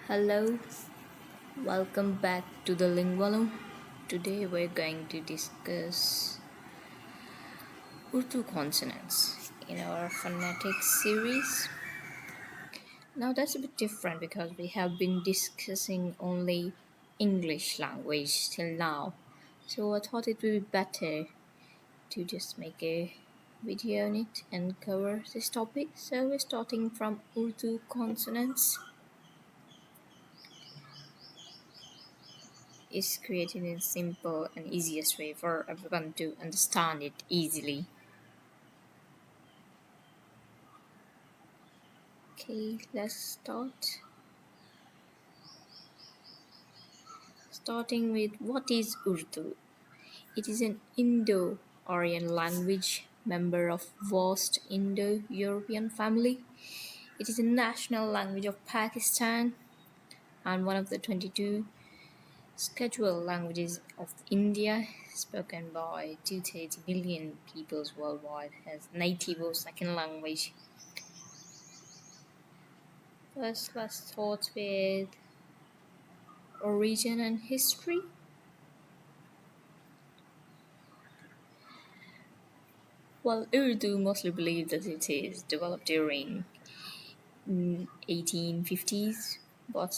Hello, welcome back to the Lingua Loom. Today we're going to discuss Urdu consonants in our phonetics series. Now that's a bit different because we have been discussing only English language till now. So I thought it would be better to just make a video on it and cover this topic. So we're starting from Urdu consonants. Is created in simple and easiest way for everyone to understand it easily. Okay, let's start. Starting with what is Urdu? It is an Indo-Aryan language, member of vast Indo-European family. It is a national language of Pakistan and one of the 22 scheduled languages of India, spoken by 230 million people worldwide as native or second language. First, let's start with origin and history. Well, Urdu mostly believed that it is developed during 1850s, but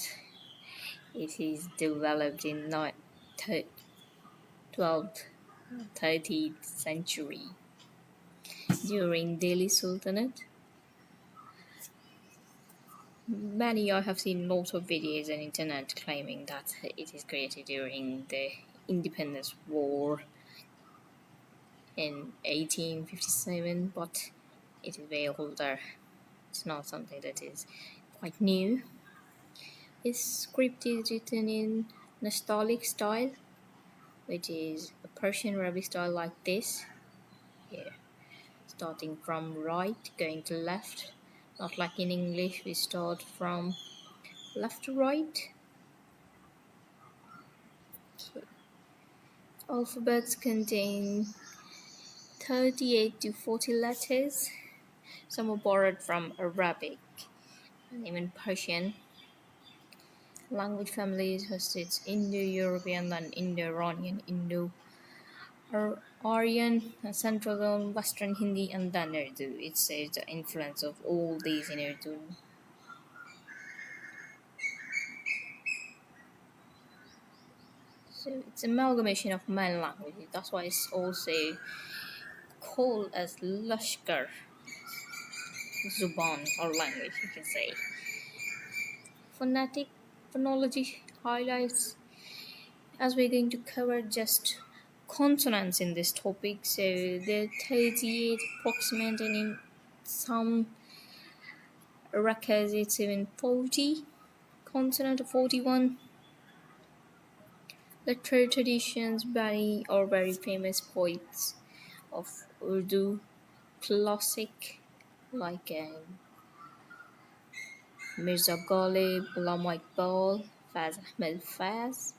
it is developed in 12th, 13th century during Delhi Sultanate. Many I have seen lots of videos on internet claiming that it is created during the Independence War in 1857, but it is way older. It's not something that is quite new. Its script is written in Nastaliq style, which is a Persian Arabic style like this. Here, starting from right, going to left. Not like in English, we start from left to right. So, alphabets contain 38 to 40 letters. Some are borrowed from Arabic and even Persian. Language families hosted Indo-European and Indo-Iranian, Indo-Aryan, Central Zone, Western Hindi, and then Urdu. It says the influence of all these in Urdu. So it's amalgamation of many languages. That's why it's also called as Lashkar Zuban or language, you can say. Phonology highlights, as we're going to cover just consonants in this topic. So there are 38 approximate, and in some records it's even 40 consonant or 41. Literary traditions vary or very famous poets of Urdu classic like Mirza Ghalib, Allama Iqbal, Faz Ahmed Faz.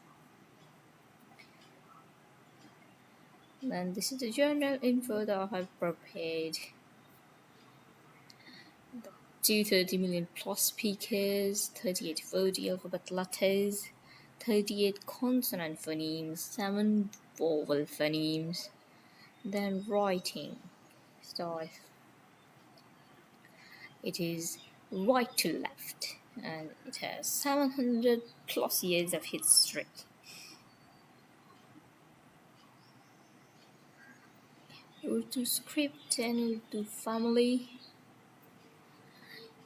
And this is the journal info that I have prepared. 230 million plus speakers, 38 to 40 alphabet letters, 38 consonant phonemes, 7 vowel phonemes, then writing style. It is right to left and it has 700 plus years of history. Urdu script and Urdu family.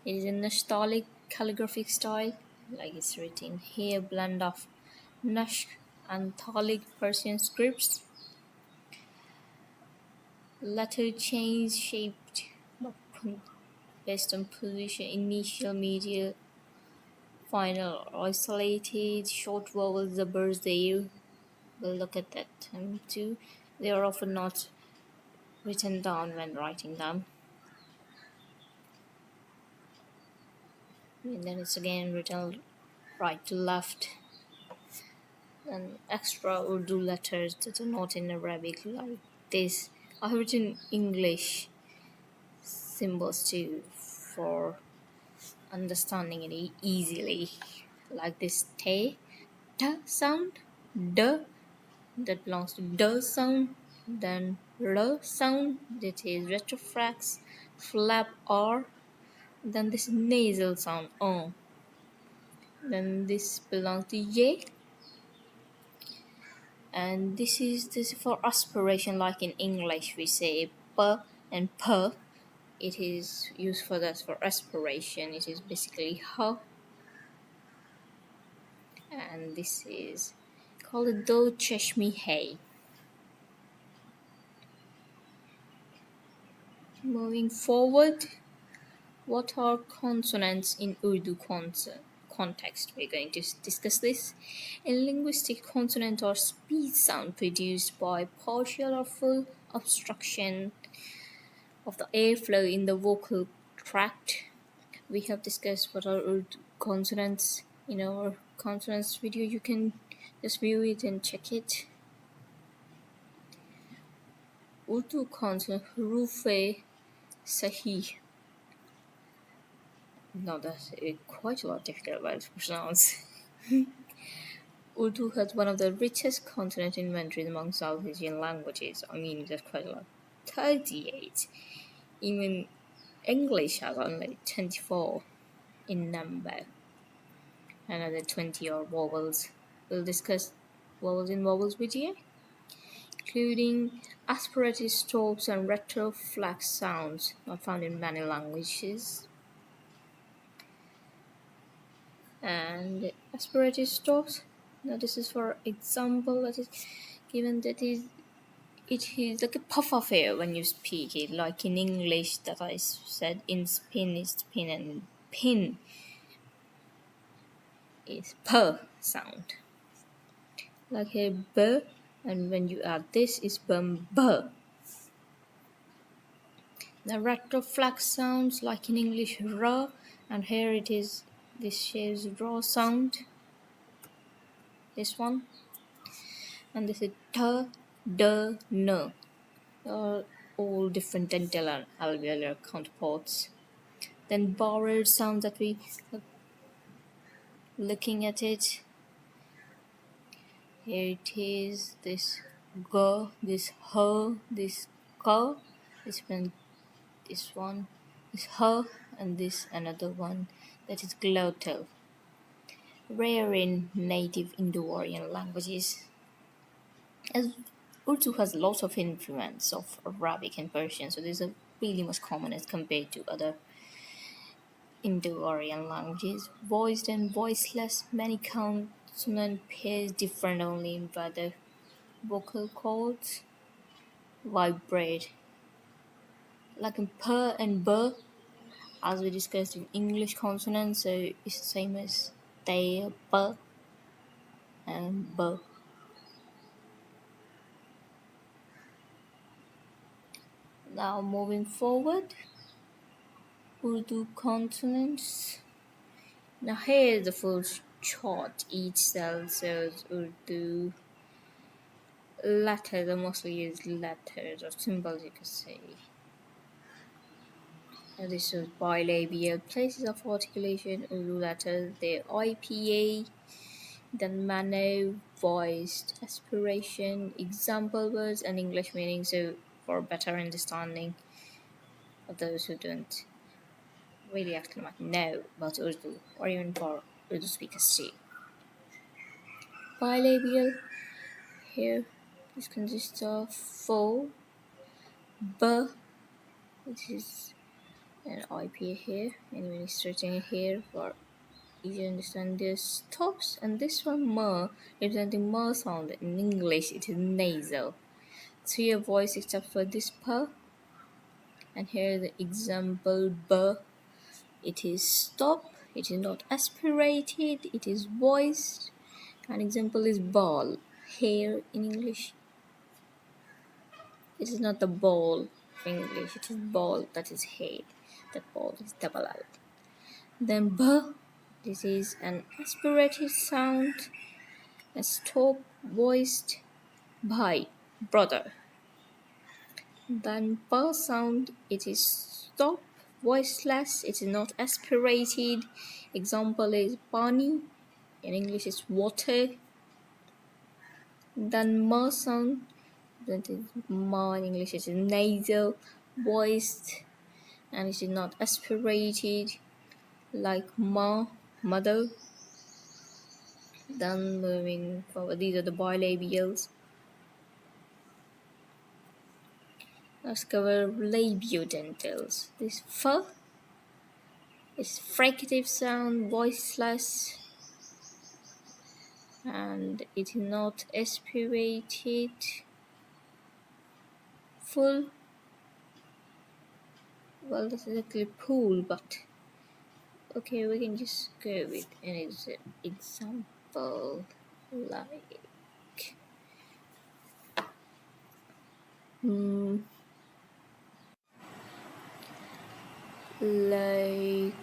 It is a Nastaliq calligraphic style, like it's written here, blend of Nashk and Taliq Persian scripts. Letter chains shaped based on position, initial, medial, final, isolated, short vowels, zaburs there. We'll look at that too. They are often not written down when writing them. And then it's again written right to left. And extra Urdu letters that are not in Arabic like this. I have written English symbols too for understanding it easily, like this t sound, d that belongs to d sound, then r sound that is retroflex, flap r, then this nasal sound then this belongs to y, and this is for aspiration, like in English we say p and p. It is used for that, for aspiration. It is basically h, and this is called do cheshmi hai. Moving forward, what are consonants in Urdu context? We're going to discuss this. In linguistic, consonants are speech sound produced by partial or full obstruction of the airflow in the vocal tract. We have discussed what are Urdu consonants in our consonants video. You can just view it and check it. Urdu consonant Hurufe Sahih. No, that's quite a lot difficult word to pronounce. Urdu has one of the richest consonant inventories among South Asian languages. I mean, that's quite a lot. 38. Even English has only 24 in number. Another 20 are vowels. We'll discuss vowels in vowels video, including aspirated stops and retroflex sounds not found in many languages. And aspirated stops. Now this is for example that is given that is it is like a puff of air when you speak it, like in English that I said in spin is pin and pin is p sound. Like a b, and when you add this is bum b. The retroflex sounds like in English r, and here it is, this shows raw sound, this one, and this is t, d, n. Are all different dental and alveolar counterparts. Then borrowed sound that we looking at it. Here it is, this g, this h, this k, this one, this h, and this another one that is glottal. Rare in native Indo-Aryan languages. As Urdu has lots of influence of Arabic and Persian, so these are really much common as compared to other Indo-Aryan languages. Voiced and voiceless, many consonant pairs different only in whether vocal cords vibrate. Like in p and b, as we discussed in English consonants, so it's the same as they, b, and b. Now moving forward, Urdu consonants. Now here is the full chart. Each cell shows Urdu letters, or mostly used letters or symbols, you could say. Now this is bilabial places of articulation. Urdu letters, they're IPA, then mano, voiced, aspiration, example words, and English meaning. So for better understanding of those who don't really actually know about Urdu, or even for Urdu speakers too. Bilabial, here this consists of fo, b, which is an IPA here, and when it's written here for easy to understand the stops, and this one ma, representing ma sound. In English it is nasal. Three a voice except for this p, and here the example b, it is stop, it is not aspirated, it is voiced. An example is ball. Here in English it is not the ball in English, it is ball, that is head. That ball is double L. Then b, this is an aspirated sound, a stop voiced by brother. Then p sound, it is stop voiceless, it is not aspirated. Example is pani, In English it's water. Then ma sound, that is ma in English is nasal, voiced, and it is not aspirated like ma, mother. Then moving forward, these are the bilabials. Let's cover labiodentals. This f is fricative sound, voiceless, and it is not aspirated full. Well, this is actually pool, but okay, we can just go with an example like like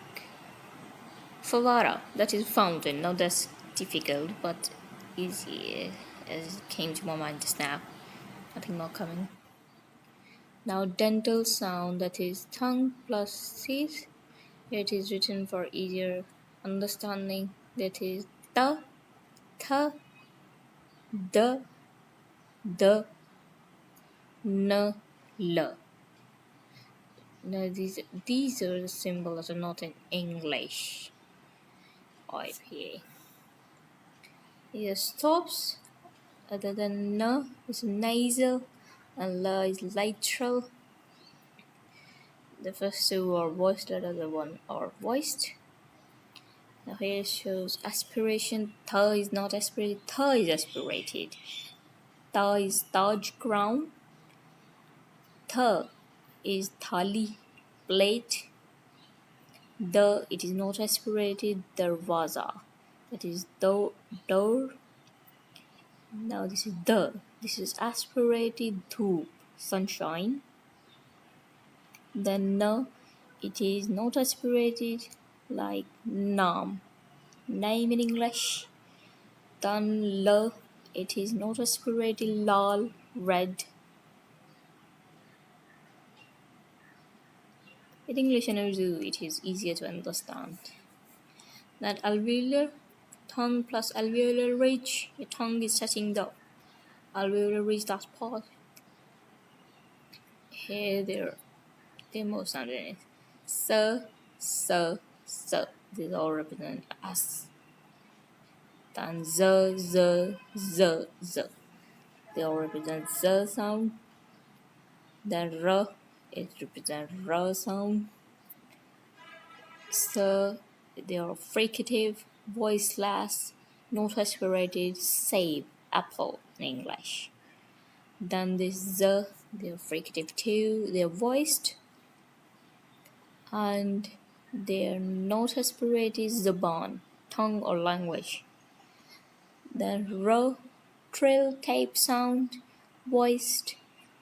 Favara, that is fountain. Now that's difficult, but easy as it came to my mind just now. Nothing more coming. Now dental sound, that is tongue plus teeth. It is written for easier understanding. That is ta, tha, the, n, l. Now these are the symbols that are not in English. IPA. Here stops. Other than n is nasal and la is lateral. The first two are voiced, the other one are voiced. Now here it shows aspiration. Tha is not aspirated, tha is aspirated. Ta is Taj crown. Tha is thali, plate. The, it is not aspirated, darwaza. That is door. Now this is the. This is aspirated, dhoop, sunshine. Then na, it is not aspirated, like nam, name in English. Then la, it is not aspirated, lal, red. In English and Urdu, it is easier to understand. That alveolar, tongue plus alveolar ridge, your tongue is touching the alveolar ridge, that part. Here, they're more sound in it. So. These all represent as. Then z. They all represent z sound. Then r, it represents r sound. So they are fricative, voiceless, not aspirated, save, apple in English. Then this z, they are fricative too, they are voiced, and they are not aspirated, zaban, tongue or language. Then r, trill, tape sound, voiced,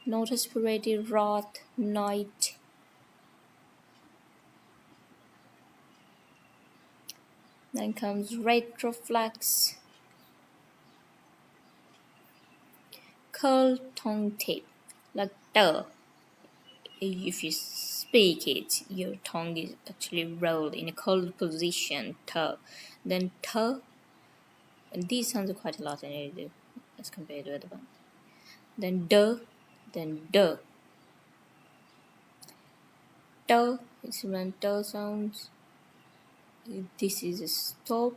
not aspirated, wrath, night. Then comes retroflex, curl, tongue tip, like the. If you speak it, your tongue is actually rolled in a curled position, t. Then t, and these sounds are quite a lot in Urdu as compared to other ones. Then d, then d. T, it's when t sounds. This is a stop,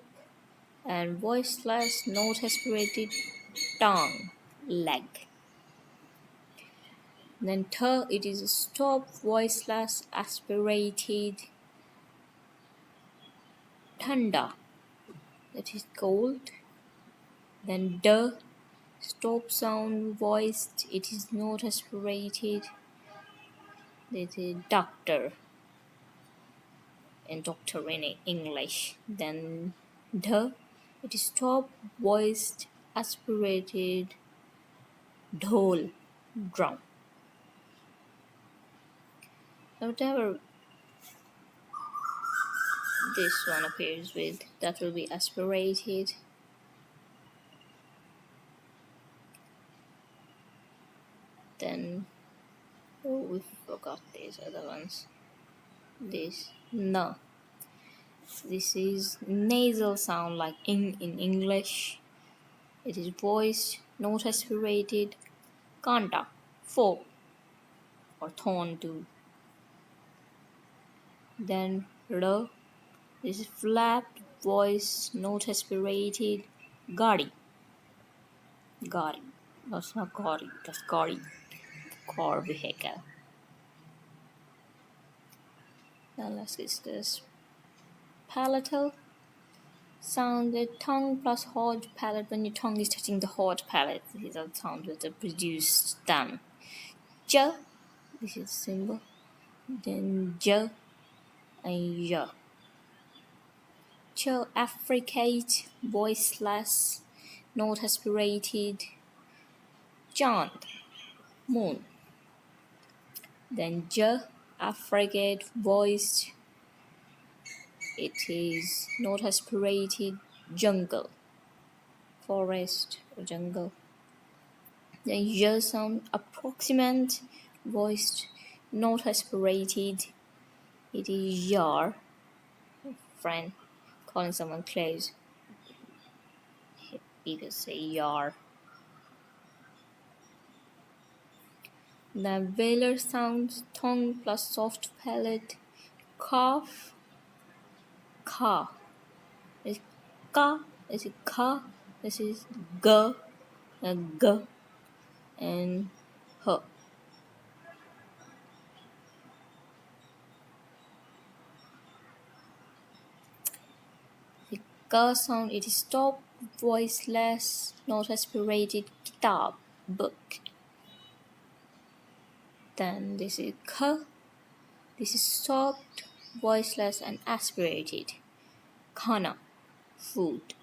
and voiceless, not aspirated, tongue, leg. Then t, it is a stop, voiceless, aspirated, thanda, that is cold. Then d, stop sound, voiced, it is not aspirated, that is doctor, and doctor in English. Then d, it is stop, voiced, aspirated, dhol, drum. Whatever this one appears with, that will be aspirated. Then, oh, we forgot these other ones. This, no. This is nasal sound like in English. It is voiced, not aspirated. Kanta, fork or thorn too. Then r. This is flapped, voiced, not aspirated. Gadi, gari. That's not gari. That's gari. Car vehicle. Now let's discuss palatal sound. The tongue plus hard palate. When your tongue is touching the hard palate, these are the sounds that are produced then. J, this is symbol. Then J and J. Ch, affricate, voiceless, not aspirated. Chant, moon. Then J, affricate, voiced. It is not aspirated. Jungle, forest or jungle. Then Y sound, approximate, voiced, not aspirated. It is yar, friend, calling someone close. People say yar. The velar sounds, tongue plus soft palate. Cough, ka. It's ka, this is ka, this is g, and g, and h. The ka sound, it is stop, voiceless, not aspirated. Kitab, book. Then this is k, this is stopped, voiceless, and aspirated. Khana, food.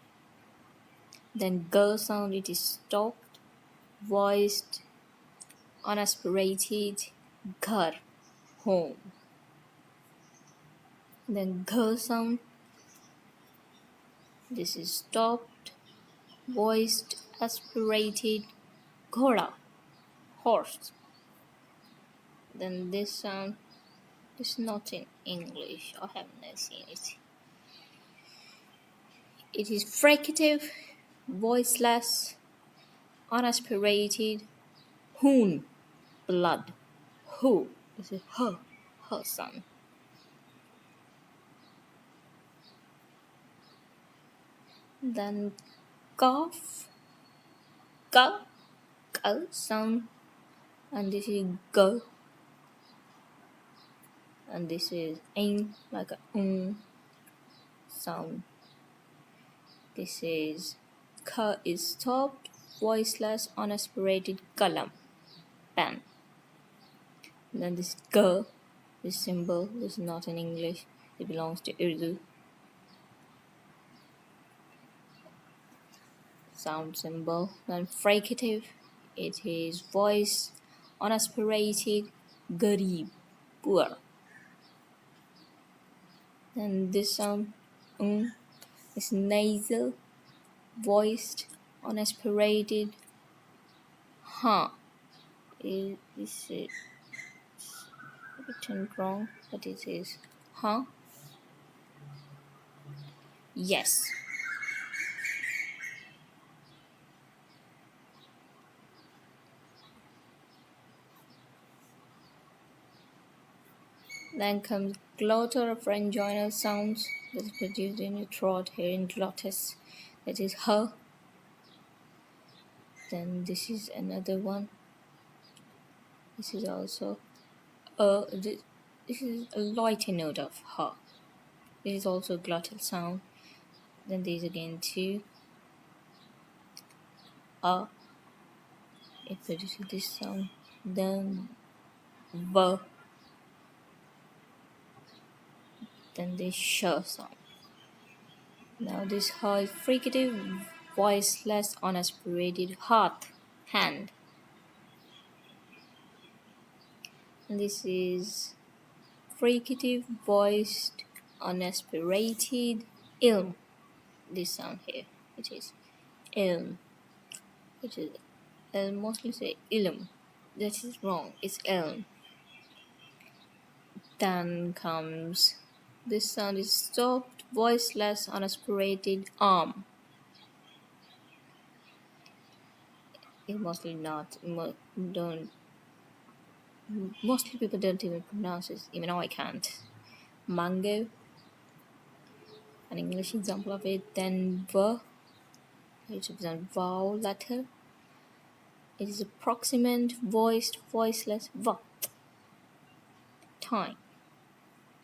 Then g sound, it is stopped, voiced, unaspirated. Ghar, home. Then g sound, this is stopped, voiced, aspirated. Ghoda, horse. Then this sound is not in English. I haven't seen it. It is fricative, voiceless, unaspirated. Hoon, blood. Who, this is her sound. Then cough, ka, ka sound, and this is go, and this is in, like a sound. This is ka is stopped, voiceless, unaspirated. Kalam, pen. And then this g, this symbol, this is not in English. It belongs to Urdu. Sound symbol. Then fricative, it is voice, unaspirated. Garib, poor. And this sound is nasal, voiced, unaspirated. This is written wrong, but it is yes. Then comes glottal or pharyngeal sounds that is produced in your throat here in glottis. That is h. Then this is another one. This is also this is a lighter note of h. This is also a glottal sound. Then these again two. It produces this sound. Then v. Then this sh sound. Now this h is fricative, voiceless, unaspirated. Heart, hand. And this is fricative, voiced, unaspirated. Ilm. This sound here. It is ilm. It is ilm. Mostly say ilm. That is wrong. It's ilm. Then comes this sound is stopped, voiceless, unaspirated arm. It mostly not. Don't. Mostly people don't even pronounce it. Even I can't. Mango, an English example of it. Then v, which represents vowel letter. It is a proximant, voiced, voiceless v. Time,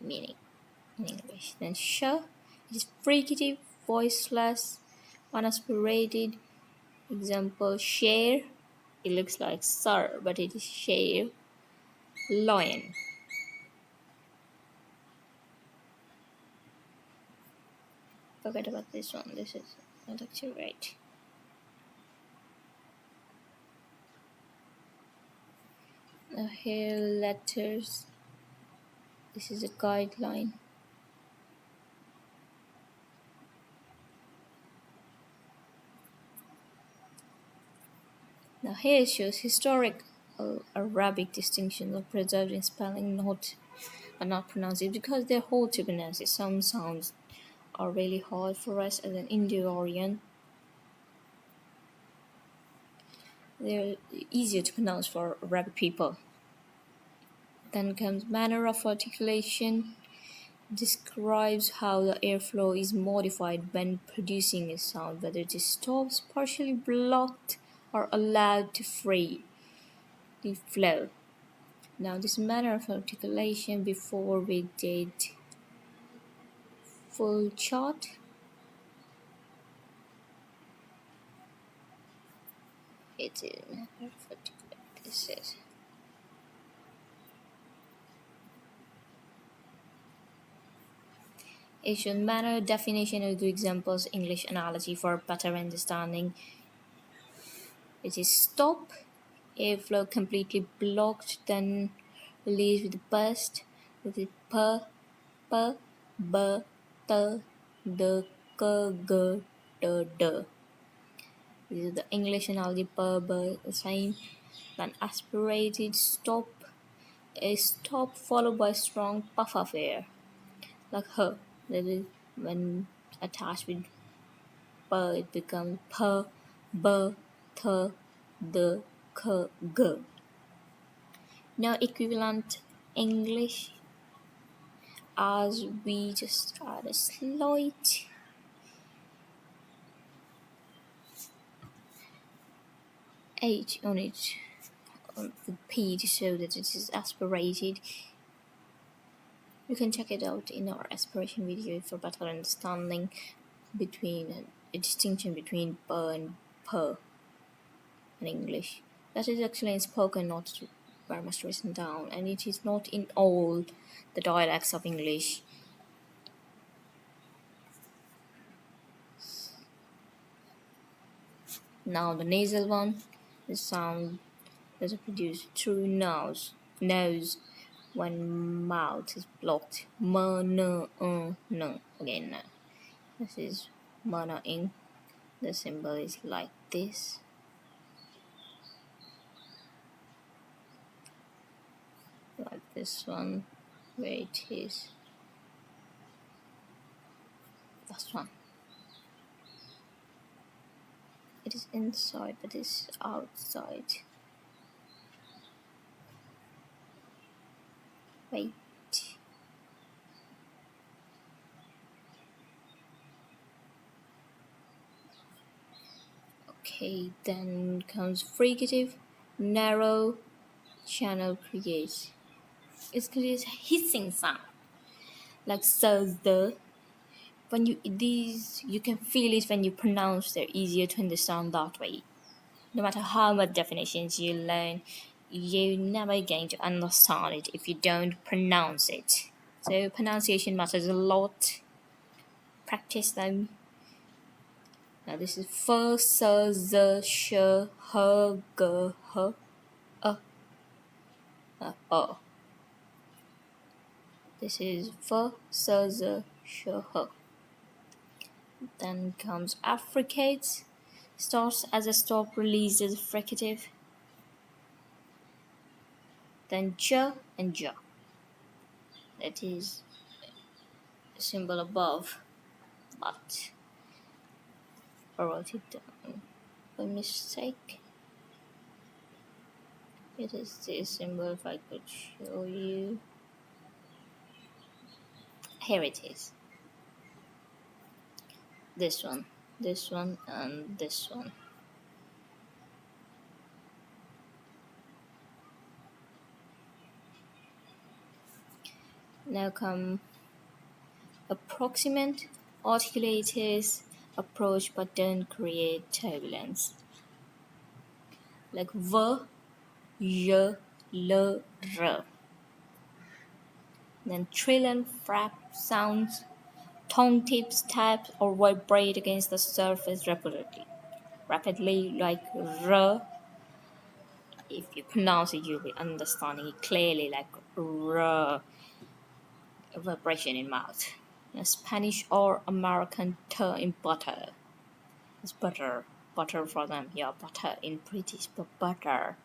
meaning in English. Then sh, it is fricative, voiceless, unaspirated. Example, share. It looks like sir, but it is share. Lion. Forget about this one. This is not actually right. Now here letters. This is a guideline. Now here it shows historic Arabic distinctions are preserved in spelling, not pronounced because they're hard to pronounce. Some sounds are really hard for us as an Indo-Aryan. They're easier to pronounce for Arabic people. Then comes manner of articulation. Describes how the airflow is modified when producing a sound, whether it is stopped, partially blocked, or allowed to free the flow. Now, this manner of articulation before we did full chart. It is manner of articulation. This is Asian manner definition of the examples English analogy for better understanding. It is stop, airflow completely blocked, then release with burst. With it p, p, b, t, d, k, g, d, d. This is the English analogy p, b, the same. Then aspirated stop, a stop followed by a strong puff of air, like h. That is when attached with p, it becomes p, b, t, d, k, g. Now equivalent English, as we just add a slight H on it, on the P, to show that it is aspirated. You can check it out in our aspiration video for better understanding between a distinction between p and p in English. That is actually in spoken, not very much written down, and it is not in all the dialects of English. Now the nasal one, the sound that is produced through nose when mouth is blocked. M, n, n. Again, this is mana ing. The symbol is like this. Like this one, where it is. That's one. It is inside, but it's outside. Wait. Okay, then comes fricative, narrow channel creates. It creates a hissing sound, like so the. When you can feel it when you pronounce. They're easier to understand that way. No matter how much definitions you learn, you're never going to understand it if you don't pronounce it. So pronunciation matters a lot. Practice them. Now this is f, s, z, sh, h, g, h, o. This is f, s, z, sh, h. Then comes Affricates. Starts as a stop, released as a fricative. Then j and j. That is the symbol above. but I wrote it down by mistake. It is this symbol. If I could show you, here it is. This one, and this one. Now come approximate. Articulators approach but don't create turbulence. Like v, y, l, r. Then trill and frap sounds. Tongue tips tap or vibrate against the surface rapidly like r. If you pronounce it, you'll be understanding it clearly like r. Vibration in mouth. A Spanish or American term in butter. It's butter. Butter for them. Yeah, butter in British, but butter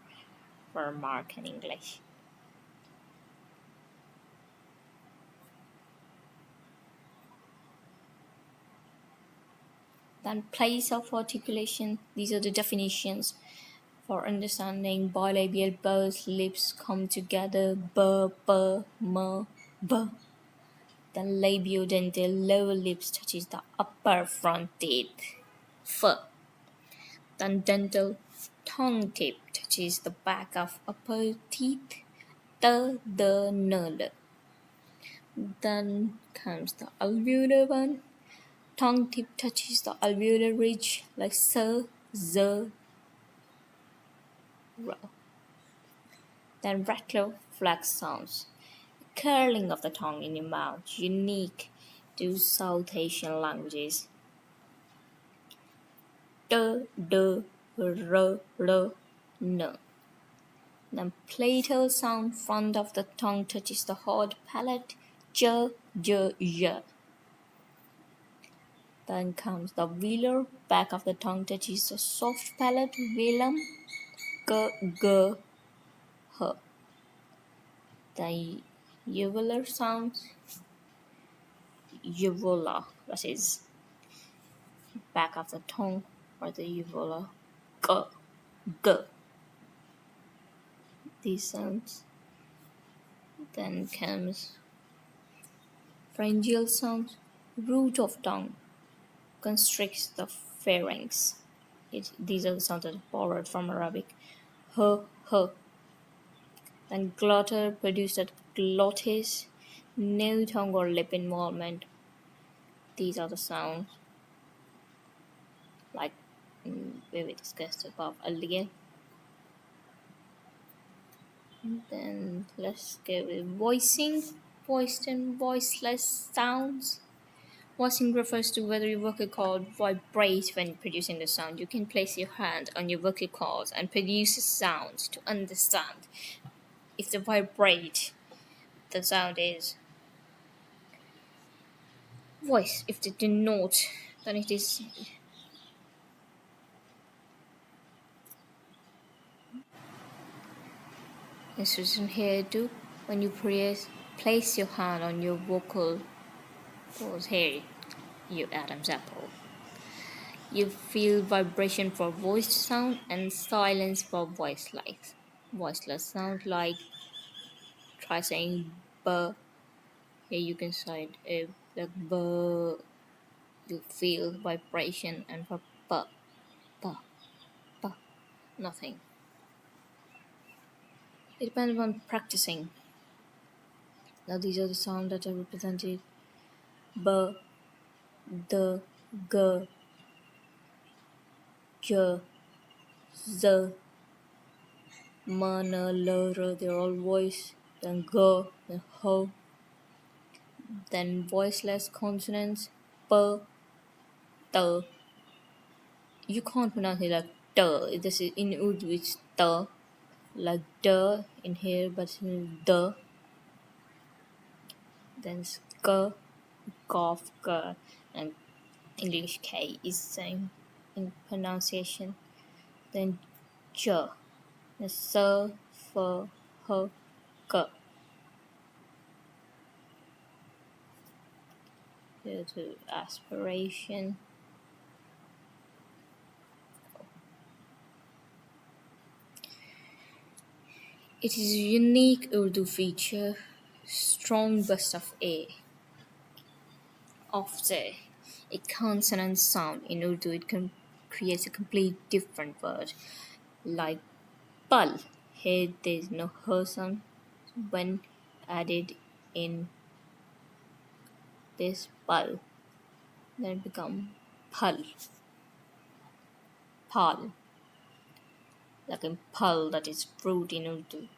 for American English. Then place of articulation. These are the definitions for understanding bilabial. Both lips come together. B, b, m, b. Then labiodental. Lower lips touches the upper front teeth. F. Then dental. Tongue tip touches the back of upper teeth. The, n. Then comes the alveolar one. Tongue tip touches the alveolar ridge like s, z, r. Then retroflex sounds. Curling of the tongue in your mouth, unique to South Asian languages. D, d, r, r, n. Then platal sound, front of the tongue touches the hard palate. J, j, j. Then comes the velar, back of the tongue touches the soft palate. Velum, g, g, h. The uvular sounds, uvula, that is back of the tongue or the uvula. G, g. These sounds. Then comes pharyngeal sounds, root of tongue constricts the pharynx. These are the sounds that are borrowed from Arabic. H, h. Then glottal produced at glottis, no tongue or lip involvement. These are the sounds like we discussed above earlier. Then let's go with voicing. Voiced and voiceless sounds. Voicing refers to whether your vocal cord vibrates when producing the sound. You can place your hand on your vocal cords and produce a sound to understand. If they vibrate, the sound is voice. If they do not, then it is instruction here too. When you place your hand on your vocal cords here, you Adam's apple. You feel vibration for voiced sound and silence for voiceless. Voiceless sound like try saying b. Here you can say like b. You feel vibration, and for b, b, b, nothing. It depends on practicing. Now these are the sounds that are represented: b, d, g, j, z, m, n, l, r. They're all voice. Then g, then h. Then voiceless consonants: p, t. You can't pronounce it like t. This is in Urdu. It's t, like d in here, but in the. Then sk, cough, k, and English K is same in pronunciation. Then j, s, f, h, k. Go to aspiration. It is a unique Urdu feature, strong burst of a consonant sound in Urdu. Creates a complete different word, like pal. Here there is no her sound. When added in this pal, then become pal, pal, like a pal, that is fruit in Urdu.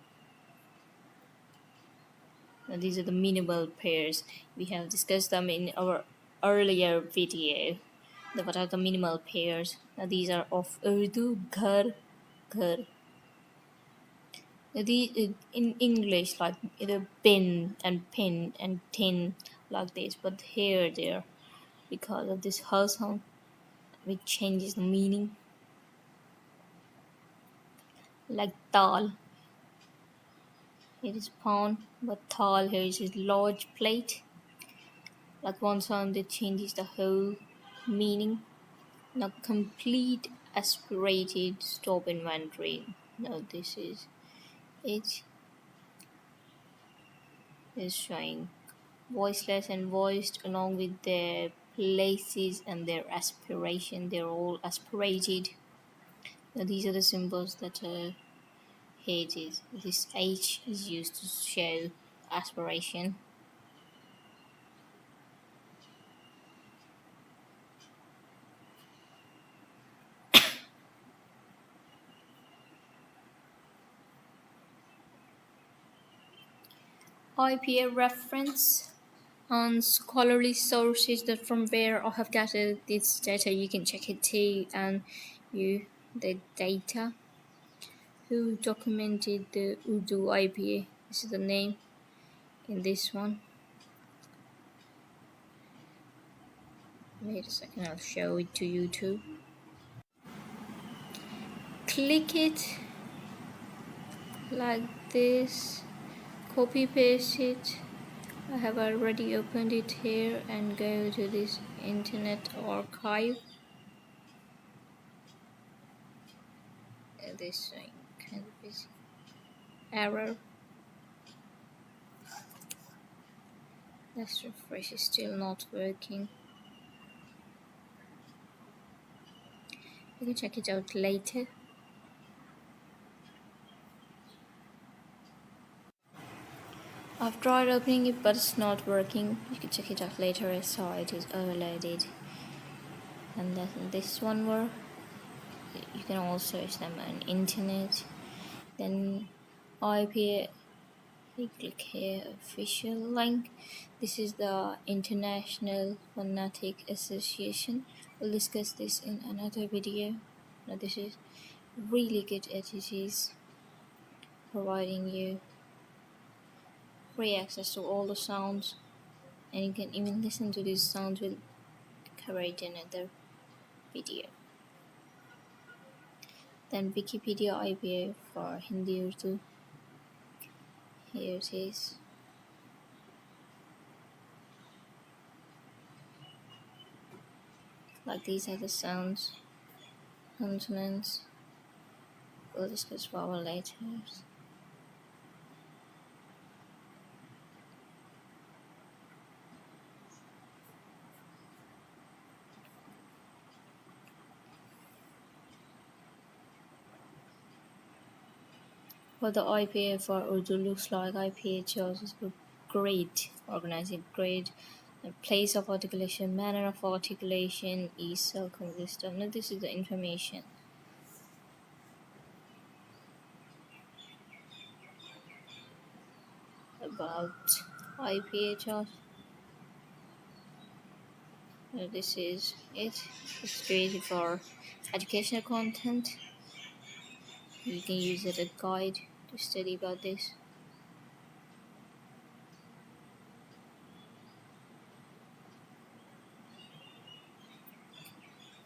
Now, these are the minimal pairs. We have discussed them in our earlier video. What are the minimal pairs? Now, these are of Urdu, ghar, ghar. Now, in English, like either bin and pin and tin, like this, but here, there, because of this her sound, which changes the meaning. Like tal, it is pound, but tal here is a large plate. Like one sound that changes the whole meaning. Now complete aspirated stop inventory. Now this is it. Is showing voiceless and voiced along with their places and their aspiration. They're all aspirated. Now these are the symbols that here it is. This H is used to show aspiration. IPA reference on scholarly sources that from where I have gathered this data. You can check it too, and the data who documented the Urdu IPA. This is the name in this one. Wait a second, I'll show it to you too. Click it like this, copy paste it. I have already opened it here and go to this internet archive. This thing kind of is error. Let's refresh, it's still not working. You can check it out later. I've tried opening it but it's not working. You can check it out later. I saw it is overloaded. And then this one were, you can also search them on internet. Then IPA, you click here, official link. This is the International Phonetic Association. We'll discuss this in another video. Now this is really good entities providing you free access to all the sounds, and you can even listen to these sounds. We'll cover it in another video. Then Wikipedia IPA for Hindi Urdu. Here it is. Like these are the sounds, consonants. We'll discuss vowel later. What the IPA for Urdu looks like. IPA chooses a grade, organizing grade, the place of articulation, manner of articulation is circumscribed. Now this is the information about IPA chart. Now this is it. It's created for educational content. You can use it as a guide to study about this.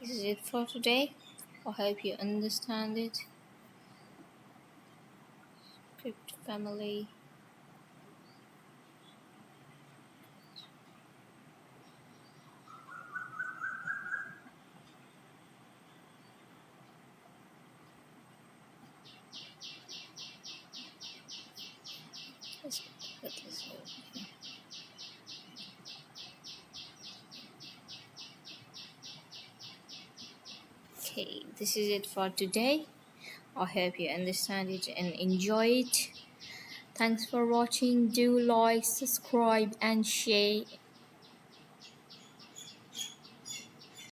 This is it for today. I hope you understand it. Script family. Let's put this over here. Okay, this is it for today. I hope you understand it and enjoy it. Thanks for watching. Do like, subscribe, and share